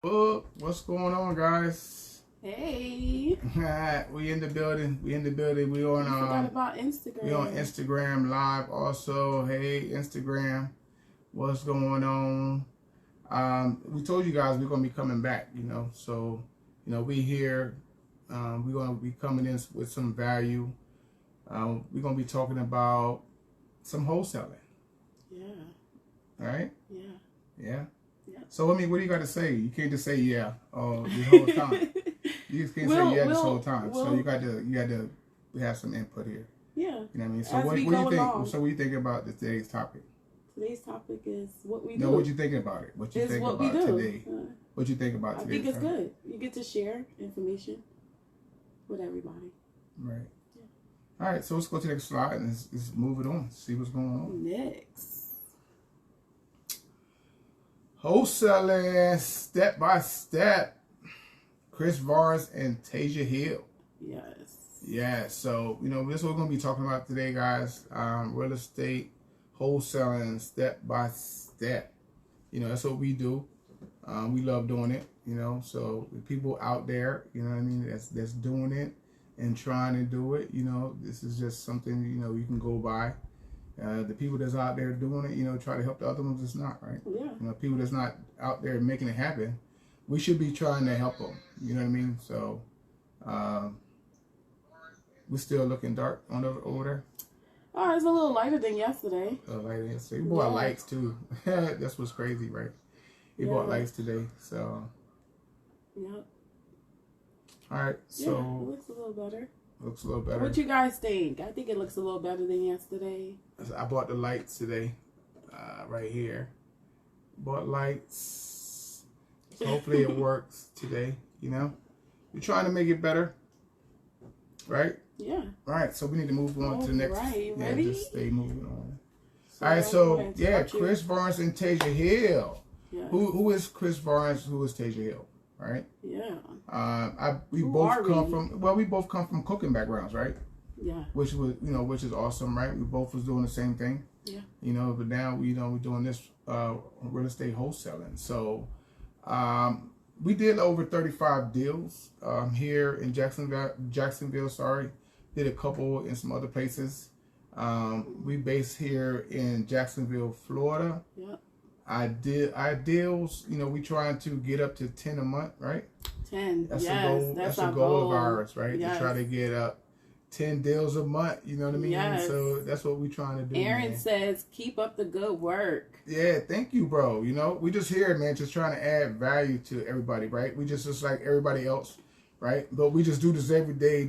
Oh, what's going on, guys? Hey. We in the building. We on Forgot about Instagram. we on Instagram live also. Hey, Instagram, what's going on? We told you guys we're gonna be coming back. So we here. We're gonna be coming in with some value. We're gonna be talking about some wholesaling. Yeah. All right. Yeah. Yeah. Yeah. So what do you got to say? You can't just say yeah the whole time. You just can't say yeah this whole time. So you got to have some input here. Yeah. You know what I mean? So As what do you think? along. So what do you think about today's topic? Today's topic is what we do. No, what you thinking about it? What you think about today? What you think about today? I think it's good. You get to share information with everybody. Right. Yeah. All right. So let's go to the next slide and let's move it on. See what's going on. Next. Wholesaling step by step. Chris Varnes and Tasia Hill. Yes. Yeah. So this is what we're gonna be talking about today, guys. Real estate wholesaling step by step. That's what we do. We love doing it. So the people out there, what I mean, that's doing it and trying to do it. This is just something you can go by. The people that's out there doing it, try to help the other ones that's not, right? Yeah. People that's not out there making it happen, we should be trying to help them. You know what I mean? So, we're still looking dark over there. Oh, it's a little lighter than yesterday. Lighter than yesterday. We bought lights too. That's what's crazy, right? We bought lights today, so. Yep. All right, so. Yeah, it looks a little better. Looks a little better. What you guys think? I think it looks a little better than yesterday. I bought the lights today, right here. Bought lights. Hopefully it works today. We're trying to make it better, right? Yeah. All right, so we need to move on to the next. Right, yeah, ready? just stay moving on. All right, so Chris Varnes and Tasia Hill. Yes. Who is Chris Varnes? Who is Tasia Hill? Right. Yeah. We both come from cooking backgrounds, right? Yeah. Which is awesome, right? We both was doing the same thing. Yeah. But now we're doing this real estate wholesaling. So we did over 35 deals here in Jacksonville, sorry. Did a couple in some other places. We based here in Jacksonville, Florida. Yeah. Our deals, we trying to get up to 10 a month, right? 10. That's yes, a goal. that's a goal of ours, right? Yes. To try to get up 10 deals a month. You know what I mean? Yes. So that's what we're trying to do. Aaron says, keep up the good work. Yeah, thank you, bro. We just here, man, just trying to add value to everybody, right? We just like everybody else, right? But we just do this every day,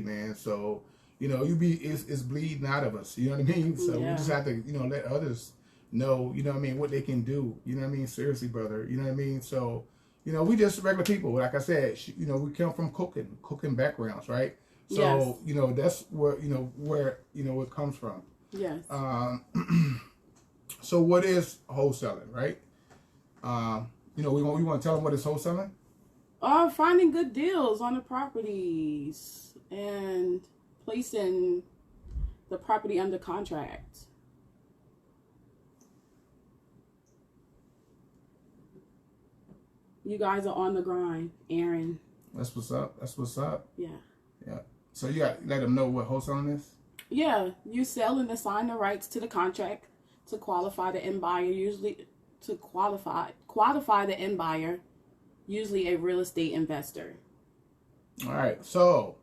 man. So, it's bleeding out of us. You know what I mean? So we just have to, let others know, what they can do. You know what I mean? Seriously, brother. You know what I mean? So, we just regular people. Like I said, we come from cooking backgrounds, right? So, that's where it comes from. Yes. So what is wholesaling, right? We want to tell them what is wholesaling? Finding good deals on the properties and placing the property under contract. You guys are on the grind, Aaron. That's what's up. Yeah. Yeah. So you got let them know what wholesaling is? Yeah. You sell and assign the rights to the contract to qualify the end buyer, usually to qualify the end buyer, usually a real estate investor. All right. So,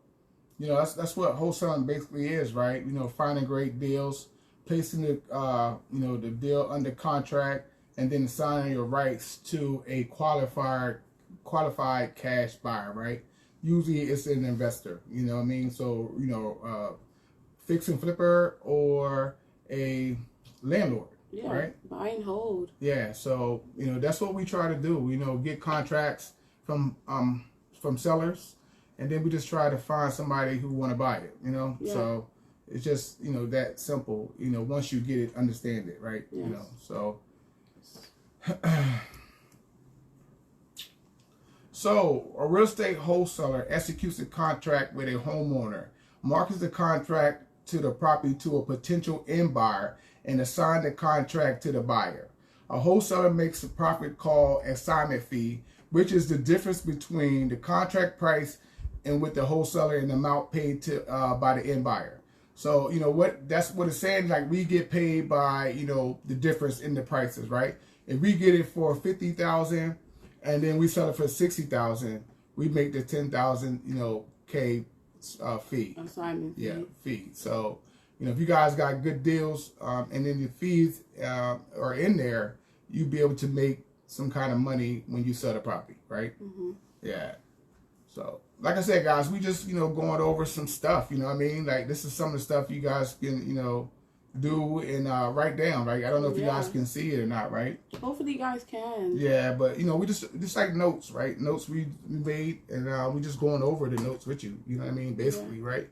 that's what wholesaling basically is, right? Finding great deals, placing the the deal under contract, and then assigning your rights to a qualified cash buyer, right? Usually it's an investor, you know what I mean? So, fix and flipper or a landlord, right? Buy and hold. Yeah, so, that's what we try to do, get contracts from sellers, and then we just try to find somebody who want to buy it, Yeah. So it's just, that simple, once you get it, understand it, right? Yes. So... So, a real estate wholesaler executes a contract with a homeowner, markets the contract to the property to a potential end buyer, and assigns the contract to the buyer. A wholesaler makes a profit called assignment fee, which is the difference between the contract price and with the wholesaler and the amount paid to by the end buyer. So that's what it's saying. Like, we get paid by the difference in the prices, right? If we get it for 50,000 and then we sell it for 60,000, we make the 10,000 K fee. Assignment fee. Yeah, fee. So if you guys got good deals and then the fees are in there, you'll be able to make some kind of money when you sell the property, right? Mm-hmm. Yeah. So, like I said, guys, we just going over some stuff. You know what I mean? Like, this is some of the stuff you guys can do and write down, right? I don't know if you guys can see it or not, right? Hopefully you guys can. Yeah, but we just like notes, right? Notes we made, and we just going over the notes with you. You know what I mean? Basically, right?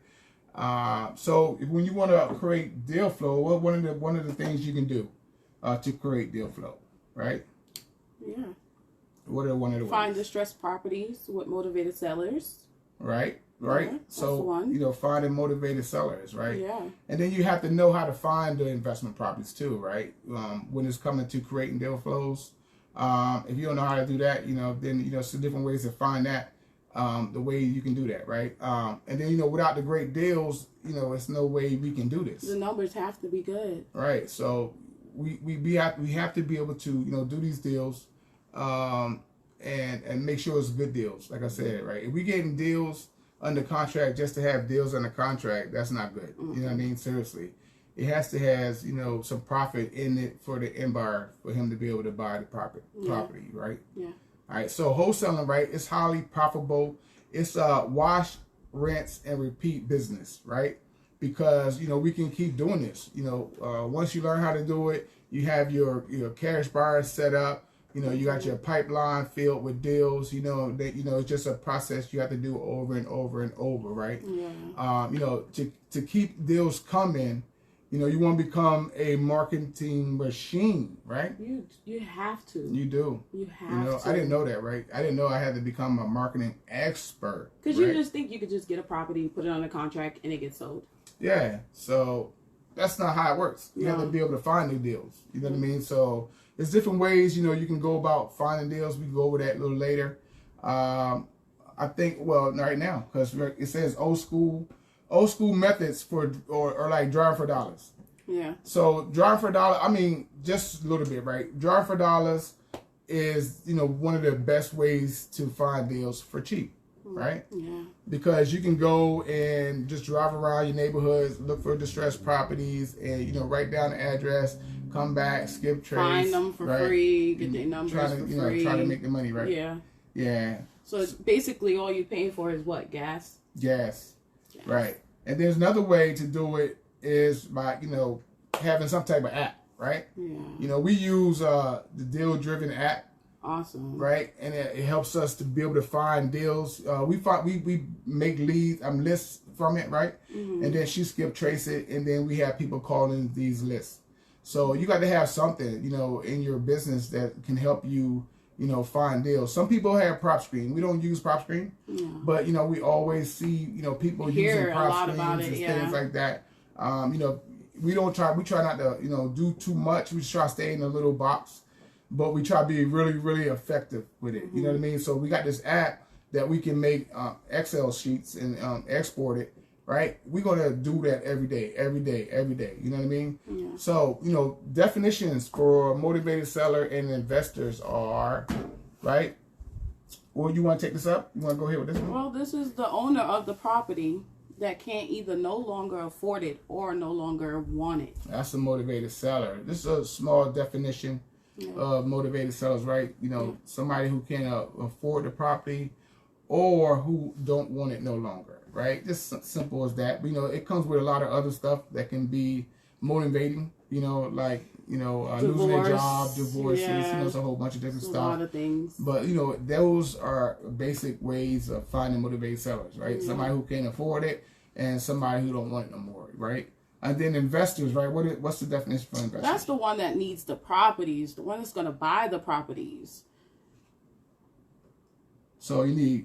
So when you want to create deal flow, well, one of the things you can do to create deal flow, right? Yeah. What are one of the Find ways? distressed properties with motivated sellers. Right. Yeah, So finding motivated sellers, right? Yeah. And then you have to know how to find the investment properties too, right? When it's coming to creating deal flows, if you don't know how to do that, then some different ways to find that. The way you can do that, right? And then without the great deals, it's no way we can do this. The numbers have to be good, right? So we have to be able to do these deals, and make sure it's good deals. Like I said, right? If we getting deals under contract just to have deals under contract, that's not good. Mm-hmm. You know what I mean? Seriously, it has to have some profit in it for the end buyer for him to be able to buy the property, right? Yeah. All right, so wholesaling, right? It's highly profitable. It's a wash, rinse, and repeat business, right? Because we can keep doing this. Once you learn how to do it, you have your cash buyers set up. You got your pipeline filled with deals. It's just a process you have to do over and over and over, right? Yeah. To keep deals coming. You want to become a marketing machine, right? You have to. You do. You have to. I didn't know that, right? I didn't know I had to become a marketing expert. Because you just think you could just get a property, put it on a contract, and it gets sold. Yeah. So that's not how it works. You have to be able to find new deals. You know what I mean? So there's different ways, you can go about finding deals. We can go over that a little later. I think, right now, because it says old school methods or like drawing for dollars. Yeah. So drawing for dollars, I mean, just a little bit, right? Drawing for dollars is, one of the best ways to find deals for cheap, right? Yeah. Because you can go and just drive around your neighborhoods, look for distressed properties, and write down the address, come back, skip trace, find them for free, get their numbers for free. Try to make the money, right? Yeah. Yeah. So it's basically all you're paying for is what? Gas. Right. And there's another way to do it is by having some type of app, right? Yeah. We use the deal driven app. Awesome. Right, and it helps us to be able to find deals. We make lists from it, right? Mm-hmm. And then she skip trace it, and then we have people calling these lists. So you got to have something, in your business that can help you, find deals. Some people have prop screen. We don't use prop screen, but we always see, people using prop screens and things like that. We try not to, do too much. We just try to stay in a little box. But we try to be really, really effective with it. You know what I mean? So we got this app that we can make Excel sheets and export it, right? We're going to do that every day. You know what I mean? Yeah. So, definitions for motivated seller and investors are, right? Well, you want to take this up? You want to go ahead with this one? Well, this is the owner of the property that can't either no longer afford it or no longer want it. That's a motivated seller. This is a small definition of motivated sellers, right? Somebody who can afford the property or who don't want it no longer, right? Just simple as that. But, it comes with a lot of other stuff that can be motivating, like, losing their job, divorces, it's a whole bunch of different stuff. A lot of things. But, those are basic ways of finding motivated sellers, right? Yeah. Somebody who can afford it and somebody who don't want it no more, right? And then investors, right? What's the definition for investors? That's the one that needs the properties, the one that's going to buy the properties. So you need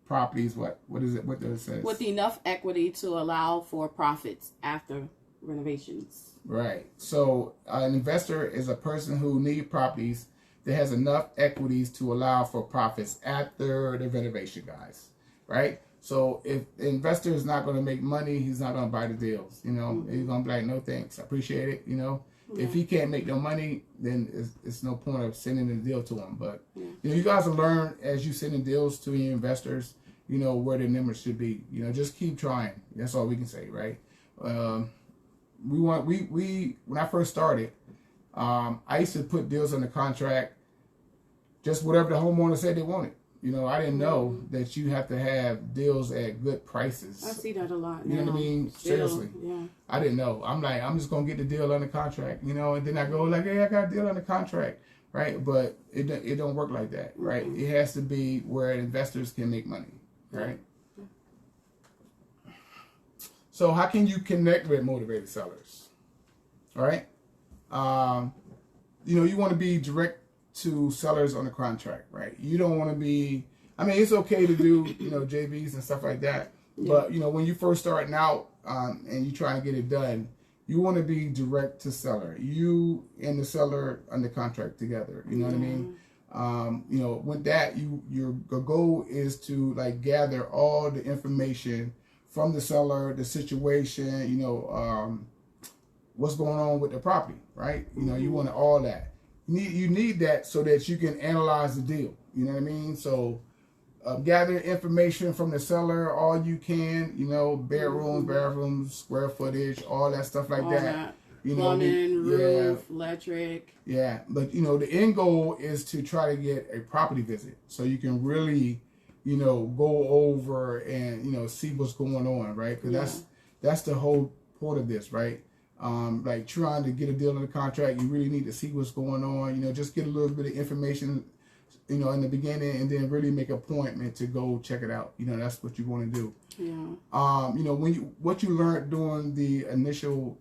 properties, what is it? What does it say? With enough equity to allow for profits after renovations. Right. So an investor is a person who needs properties that has enough equities to allow for profits after the renovation, guys. Right. So if the investor is not going to make money, he's not going to buy the deals. You know, he's going to be like, no thanks, I appreciate it. You know, if he can't make no money, then it's no point of sending the deal to him. But you know, you guys will learn as you send the deals to your investors, you know, where the numbers should be. You know, just keep trying. That's all we can say, right? When I first started, I used to put deals on the contract, just whatever the homeowner said they wanted. You know, I didn't know that you have to have deals at good prices. I see that a lot now. You know what I mean? Still, seriously. Yeah. I didn't know. I'm like, I'm just going to get the deal under contract, you know, and then I go like, hey, I got a deal under contract, right? But it don't work like that, right? It has to be where investors can make money, right? So how can you connect with motivated sellers? All right. You know, you want to be direct to sellers on the contract, right? You don't want to be, I mean, it's okay to do, you know, JVs and stuff like that. But, you know, when you first starting out and you trying to get it done, you want to be direct to seller. You and the seller under contract together. You know what I mean? You know, with that, your goal is to like gather all the information from the seller, the situation, you know, what's going on with the property, right? You know, you want all that. You need that so that you can analyze the deal. You know what I mean? So gather information from the seller all you can, you know, bedrooms, bathrooms, square footage, all that stuff like that. You know, plumbing, roof, electric. Yeah, but you know, the end goal is to try to get a property visit so you can really, you know, go over and, you know, see what's going on, right? Because that's the whole point of this, right? Like trying to get a deal in the contract, you really need to see what's going on. You know, just get a little bit of information, you know, in the beginning, and then really make an appointment to go check it out. You know, that's what you want to do. Yeah. You know, what you learned during the initial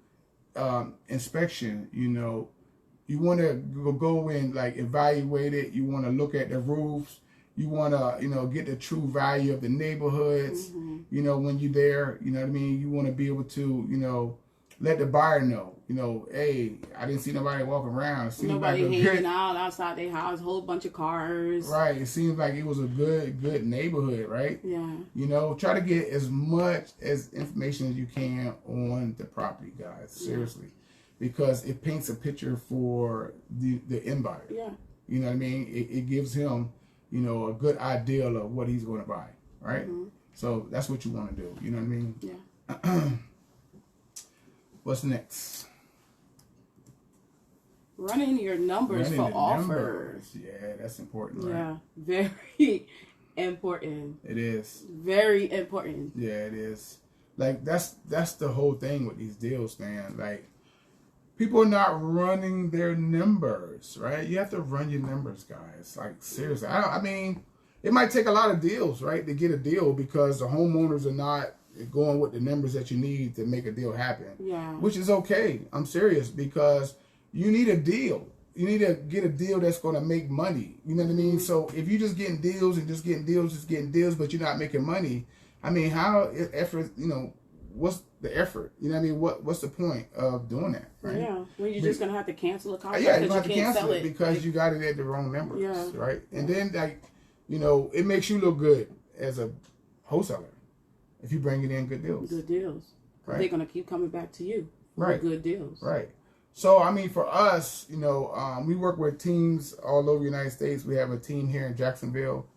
inspection, you know, you want to go and like evaluate it. You want to look at the roofs. You want to, you know, get the true value of the neighborhoods. You know, when you're there, you know what I mean. You want to be able to, you know, let the buyer know, you know, hey, I didn't see nobody walking around. It seems nobody like hanging out outside their house, whole bunch of cars. Right. It seems like it was a good neighborhood, right? Yeah. You know, try to get as much as information as you can on the property, guys. Seriously. Because it paints a picture for the end buyer. Yeah. You know what I mean? It gives him, you know, a good idea of what he's going to buy, right? So that's what you want to do. You know what I mean? Yeah. What's next? Running your numbers for offers. Yeah, that's important, right? Yeah, very important. It is. Very important. Yeah, it is. Like, that's the whole thing with these deals, man. Like, people are not running their numbers, right? You have to run your numbers, guys. Like, seriously. I mean, it might take a lot of deals, right, to get a deal because the homeowners are not going with the numbers that you need to make a deal happen. Yeah. Which is okay. I'm serious because you need a deal. You need to get a deal that's going to make money. You know what I mean? So if you're just getting deals and just getting deals, but you're not making money, I mean, how effort, you know, what's the effort? You know what I mean? What's the point of doing that? Right? Yeah. Well, you're just going to have to cancel a contract. Yeah, you're going to have to can't cancel sell it because like, you got it at the wrong numbers. Yeah. Right? And then, like, you know, it makes you look good as a wholesaler if you bring it in good deals. Good deals. Right. They're going to keep coming back to you for right. good deals. Right. So, I mean, for us, you know, we work with teams all over the United States. We have a team here in Jacksonville.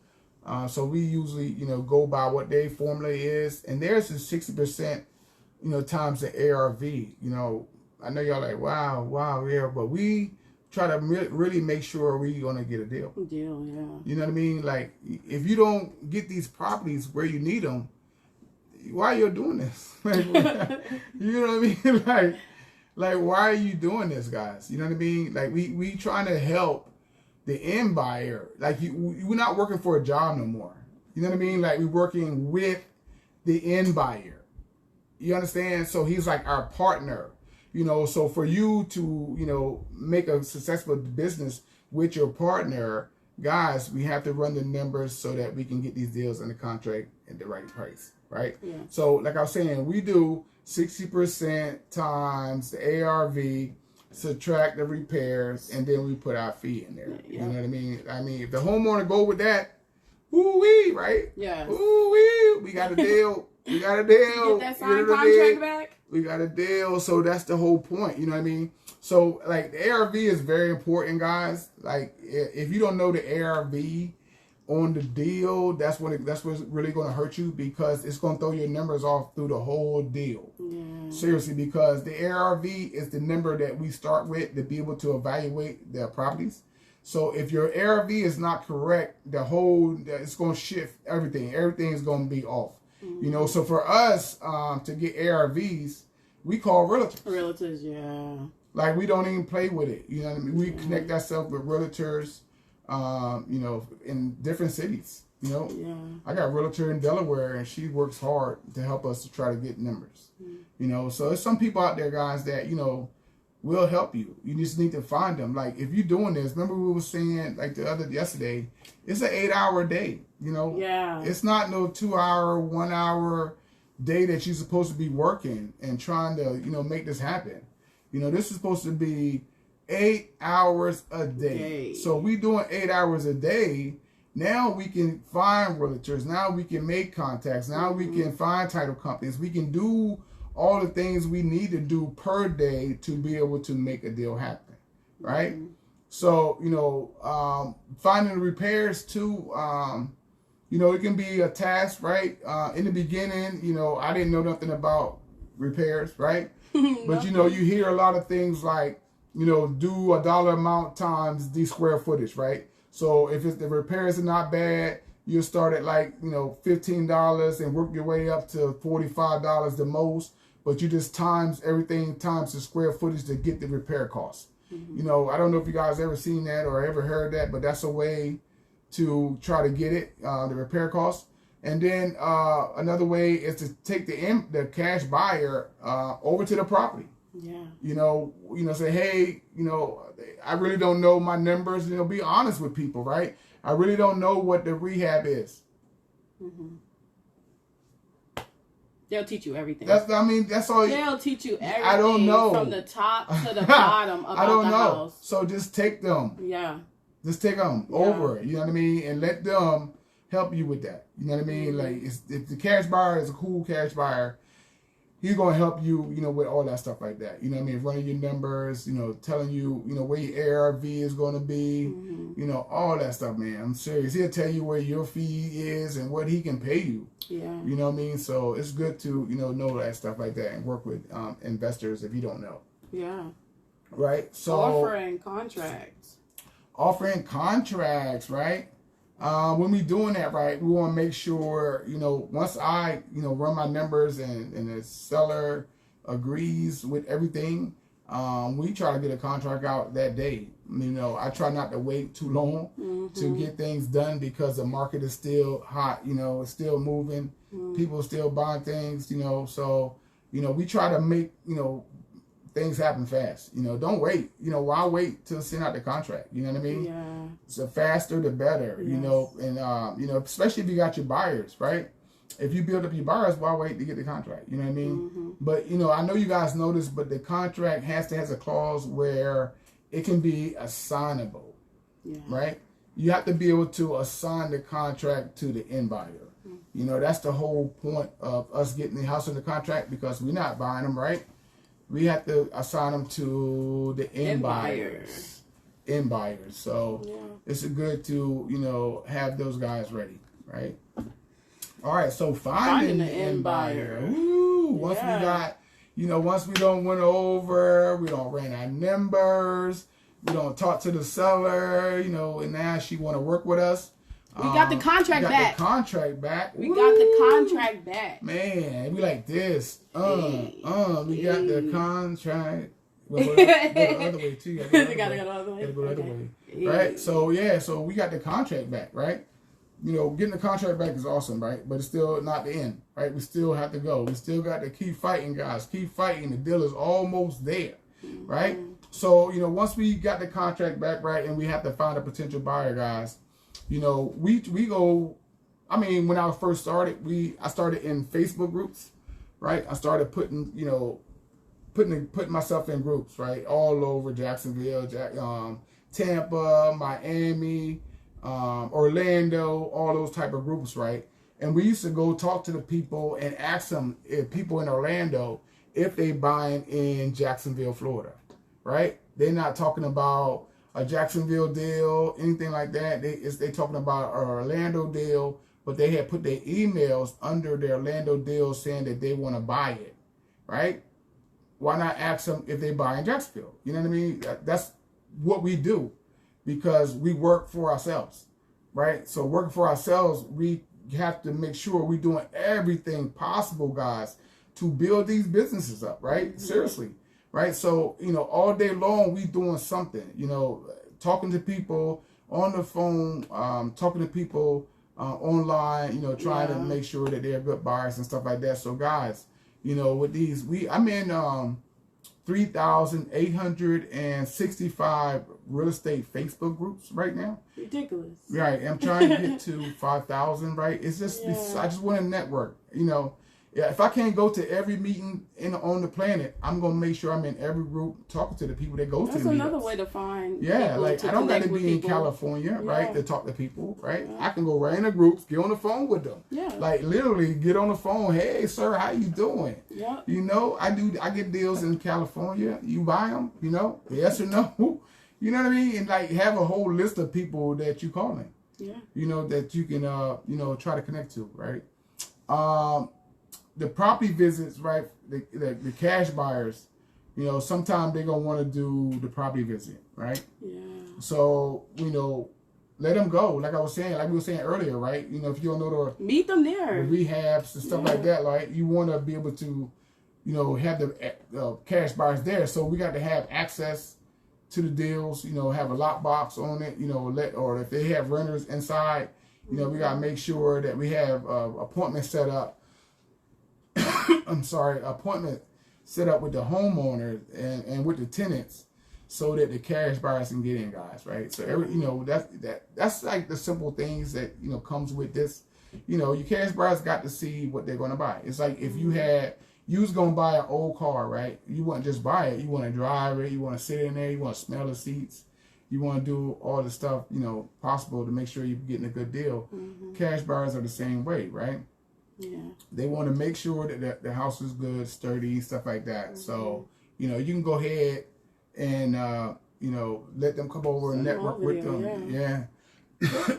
So we usually, you know, go by what their formula is. And theirs is 60%, you know, times the ARV. You know, I know y'all like, wow, yeah. But we try to really make sure we're going to get a deal. Deal, yeah. You know what I mean? Like, if you don't get these properties where you need them, why are you doing this? Like, you know what I mean? Like, why are you doing this, guys? You know what I mean? Like, we trying to help the end buyer. Like, we're not working for a job no more. You know what I mean? Like, we're working with the end buyer. You understand? So he's like our partner. You know, so for you to, you know, make a successful business with your partner, guys, we have to run the numbers so that we can get these deals under contract at the right price, right? Yeah. So like I was saying, we do 60% times the ARV, subtract the repairs, and then we put our fee in there. Yeah. You know what I mean? I mean, if the homeowner go with that, ooh-wee, right? Yeah. Ooh-wee, we got a deal. We got a deal. Get that signed contract back. We got a deal. So that's the whole point. You know what I mean? So like the ARV is very important, guys. Like if you don't know the ARV on the deal, that's what's really going to hurt you, because it's going to throw your numbers off through the whole deal. Yeah. Seriously, because the ARV is the number that we start with to be able to evaluate the properties. So if your ARV is not correct, it's going to shift everything. Everything is going to be off. You know, so for us to get ARVs, we call realtors. Realtors, yeah. Like, we don't even play with it. You know what I mean? We connect ourselves with realtors, you know, in different cities. You know, I got a realtor in Delaware, and she works hard to help us to try to get numbers. You know, so there's some people out there, guys, that, you know, will help you. You just need to find them. Like, if you're doing this, remember we were saying, like, yesterday, it's an 8-hour day. You know, it's not no 2-hour, 1 hour day that you're supposed to be working and trying to, you know, make this happen. You know, this is supposed to be 8 hours a day. So we doing 8 hours a day. Now we can find realtors. Now we can make contacts. Now we can find title companies. We can do all the things we need to do per day to be able to make a deal happen, right? So, you know, finding the repairs too, you know, it can be a task, right? In the beginning, you know, I didn't know nothing about repairs, right? But, you know, you hear a lot of things like, you know, do a dollar amount times the square footage, right? So if the repairs are not bad, you'll start at like, you know, $15 and work your way up to $45 the most. But you just times everything times the square footage to get the repair costs. You know, I don't know if you guys ever seen that or ever heard that, but that's a way to try to get it, the repair costs. And then another way is to take the cash buyer over to the property. Yeah. You know, say, hey, you know, I really don't know my numbers. You know, be honest with people, right? I really don't know what the rehab is. They'll teach you everything. That's all. They'll teach you everything. I don't know. From the top to the bottom about I don't the know. house. So just take them. Yeah. Just take them over it. You know what I mean? And let them help you with that. You know what I mean? Like, if the cash buyer is a cool cash buyer, he's going to help you, you know, with all that stuff like that. You know what I mean? Running your numbers, you know, telling you, you know, where your ARV is going to be, you know, all that stuff, man. I'm serious. He'll tell you where your fee is and what he can pay you. Yeah. You know what I mean? So it's good to, you know that stuff like that and work with investors if you don't know. Yeah. Right? So offering contracts, right? When we doing that, right, we want to make sure, you know, once I, you know, run my numbers and the seller agrees with everything, we try to get a contract out that day. You know, I try not to wait too long to get things done because the market is still hot, you know, it's still moving. People are still buying things, you know, so, you know, we try to make, you know, things happen fast. You know, don't wait. You know, why wait till send out the contract? You know what I mean? Yeah. So faster the better. Yes. You know, and you know, especially if you got your buyers, right? If you build up your buyers, why wait to get the contract? You know what I mean? But you know, I know you guys know this, but the contract has a clause where it can be assignable. Yeah. Right? You have to be able to assign the contract to the end buyer. You know, that's the whole point of us getting the house under contract, because we're not buying them, right? We have to assign them to the end buyers. End buyers. So it's good to, you know, have those guys ready, right? All right, so finding the end buyer. Ooh, once we got, you know, once we don't went over, we don't ran our numbers, we don't talk to the seller, you know, and now she want to work with us. We got the contract back. The contract back. We got the contract back. Man, we like this. We got the contract. Well, go the other way too. You gotta go the other way. Gotta go the other way. Right? So yeah, so we got the contract back, right? You know, getting the contract back is awesome, right? But it's still not the end, right? We still have to go. We still got to keep fighting, guys. Keep fighting. The deal is almost there, right? So, you know, once we got the contract back, right, and we have to find a potential buyer, guys, You know, we go. I mean, when I first started, I started in Facebook groups, right? I started putting putting myself in groups, right, all over Jacksonville, Tampa, Miami, Orlando, all those type of groups, right? And we used to go talk to the people and ask them, if people in Orlando, if they buying in Jacksonville, Florida, right? They're not talking about a Jacksonville deal, anything like that. They talking about an Orlando deal, but they had put their emails under their Orlando deal saying that they want to buy it, right? Why not ask them if they buy in Jacksonville? You know what I mean? That's what we do, because we work for ourselves, right? So working for ourselves, we have to make sure we're doing everything possible, guys, to build these businesses up, right? Mm-hmm. Seriously, right? So, you know, all day long we doing something, you know, talking to people on the phone, talking to people online, you know, trying to make sure that they're good buyers and stuff like that. So, guys, you know, with these, I'm in 3,865 real estate Facebook groups right now. Ridiculous. Right. I'm trying to get to 5,000, right? It's just, I just want to network, you know. Yeah, if I can't go to every meeting on the planet, I'm gonna make sure I'm in every group talking to the people that go to the meetups. That's another way to find. Yeah, like I don't got to be in California, right, to talk to people, right? I can go right in the groups, get on the phone with them. Yeah. Like literally get on the phone. Hey, sir, how you doing? Yeah. You know, I get deals in California. You buy them, you know? Yes or no? You know what I mean? And like have a whole list of people that you calling. Yeah. You know that you can you know, try to connect to, right? The property visits, right? The cash buyers, you know, sometimes they're gonna want to do the property visit, right? Yeah. So, you know, let them go. Like I was saying, like we were saying earlier, right? You know, if you don't know meet them there, the rehabs and stuff like that, like you want to be able to, you know, have the cash buyers there. So we got to have access to the deals. You know, have a lockbox on it. You know, or if they have renters inside, you know, we got to make sure that we have appointments set up. Appointment set up with the homeowners and with the tenants, so that the cash buyers can get in, guys. Right. So you know, that's like the simple things that, you know, comes with this. You know, your cash buyers got to see what they're going to buy. It's like if you was going to buy an old car, right? You wouldn't just buy it. You want to drive it. You want to sit in there. You want to smell the seats. You want to do all the stuff, you know, possible to make sure you're getting a good deal. Mm-hmm. Cash buyers are the same way, right? Yeah. They want to make sure that the house is good, sturdy, stuff like that. Mm-hmm. So, you know, you can go ahead and, you know, let them come over and network with them. Yeah.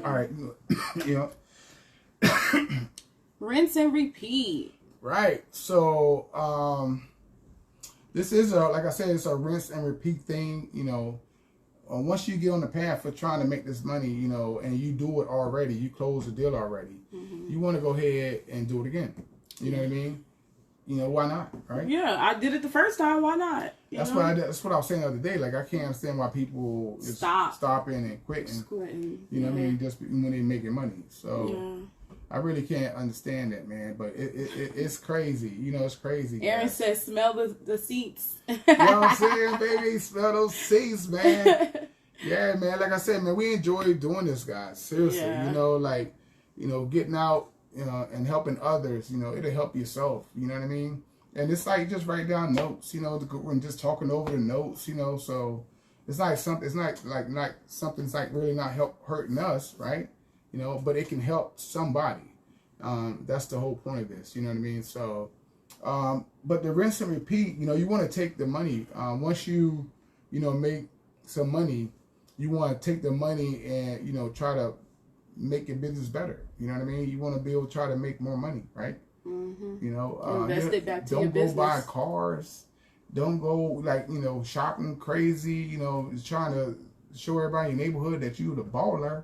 All right. You know. Rinse and repeat. Right. So, this is like I said, it's a rinse and repeat thing. You know, once you get on the path for trying to make this money, you know, and you do it already, you close the deal already. Mm-hmm. You want to go ahead and do it again. You know what I mean? You know, why not? Right? Yeah, I did it the first time. Why not? That's what I did. That's what I was saying the other day. Like, I can't understand why people is stopping and quitting. You know what I mean? Just when they're making money. So I really can't understand that, man. But it's crazy. You know, it's crazy. Aaron says, "Smell the seats." You know what I'm saying, baby? Smell those seats, man. Yeah, man. Like I said, man, we enjoy doing this, guys. Seriously, you know, like, you know, getting out, you know, and helping others. You know, it'll help yourself. You know what I mean? And it's like just write down notes, you know, and just talking over the notes, you know. So it's like something. It's not like something's like really not hurting us, right? You know, but it can help somebody. That's the whole point of this. You know what I mean? So, but the rinse and repeat, you know, you want to take the money. Once you know, make some money, you want to take the money and, you know, try to make your business better. You know what I mean? You want to be able to try to make more money, right? Mm-hmm. You know, invest it back to your business. Don't go buy cars. Don't go, like, you know, shopping crazy. You know, trying to show everybody in your neighborhood that you the baller,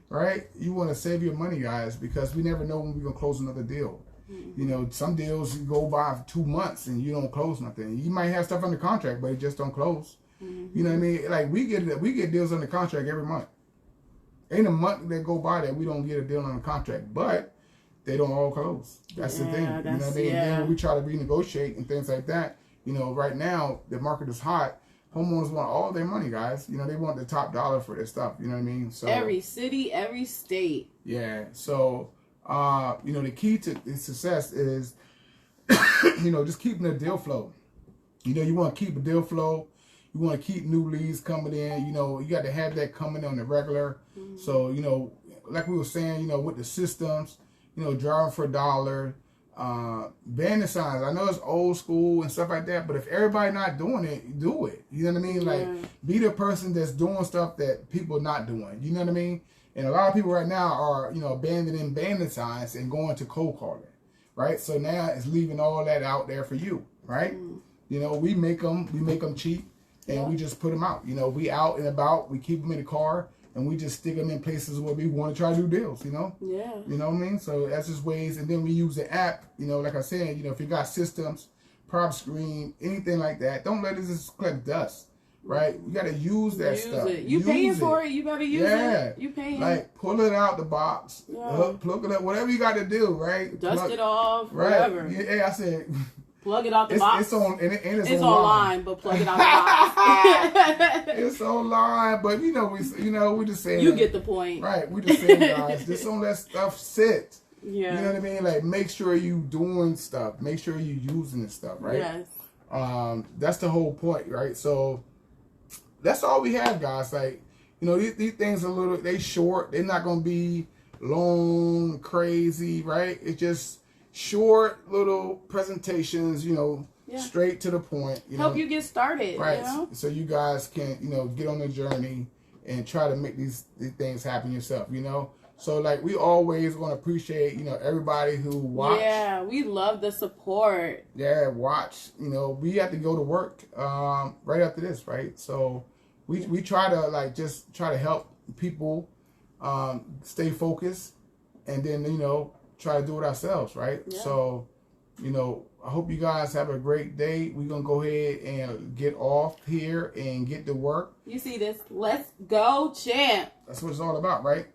right? You want to save your money, guys, because we never know when we're going to close another deal. You know, some deals you go by for 2 months and you don't close nothing. You might have stuff under contract, but it just don't close. You know what I mean? Like, we get deals under contract every month. Ain't a month that go by that we don't get a deal under contract, but they don't all close. That's the thing. You know what I mean? And then when we try to renegotiate and things like that, you know, right now the market is hot. homeowners want all their money, guys. You know, they want the top dollar for their stuff. You know what I mean? So every city, every state. Yeah. So, you know, the key to success is, you know, just keeping the deal flow. You know, you want to keep a deal flow. You want to keep new leads coming in. You know, you got to have that coming on the regular. Mm-hmm. So, you know, like we were saying, you know, with the systems, you know, driving for a dollar, banner signs. I know it's old school and stuff like that, but if everybody not doing it, do it. You know what I mean? Like, be the person that's doing stuff that people not doing. You know what I mean? And a lot of people right now are, you know, abandoning banner signs and going to cold calling, right? So now it's leaving all that out there for you, right? You know, we make them cheap, and we just put them out. You know, we out and about, we keep them in the car, and we just stick them in places where we want to try to do deals, you know? Yeah. You know what I mean? So that's just ways. And then we use the app, you know, like I said, you know, if you got systems, prop screen, anything like that, don't let it just collect dust, right? You got to use that stuff. You paying for it, you got to use it. You paying. Like, pull it out the box, plug it up, whatever you got to do, right? Dust it off, whatever. Yeah, I said... Plug it out the box. It's on, and it's online, but plug it out the box. It's online, but you know, we just saying. You get the point, right? We just saying, guys, just don't let stuff sit. Yeah. You know what I mean? Like, make sure you doing stuff. Make sure you using this stuff, right? Yes. That's the whole point, right? So that's all we have, guys. Like, you know, these things are they short. They're not gonna be long, crazy, right? It's just short little presentations, you know, straight to the point. You Help know, you get started. Right. You know? So you guys can, you know, get on the journey and try to make these things happen yourself, you know. So, like, we always want to appreciate, you know, everybody who watch. Yeah, we love the support. Yeah, watch. You know, we have to go to work right after this, right? So we try to, like, just try to help people stay focused, and then, you know, try to do it ourselves, right? Yeah. So, you know, I hope you guys have a great day. We're going to go ahead and get off here and get to work. You see this? Let's go, champ. That's what it's all about, right?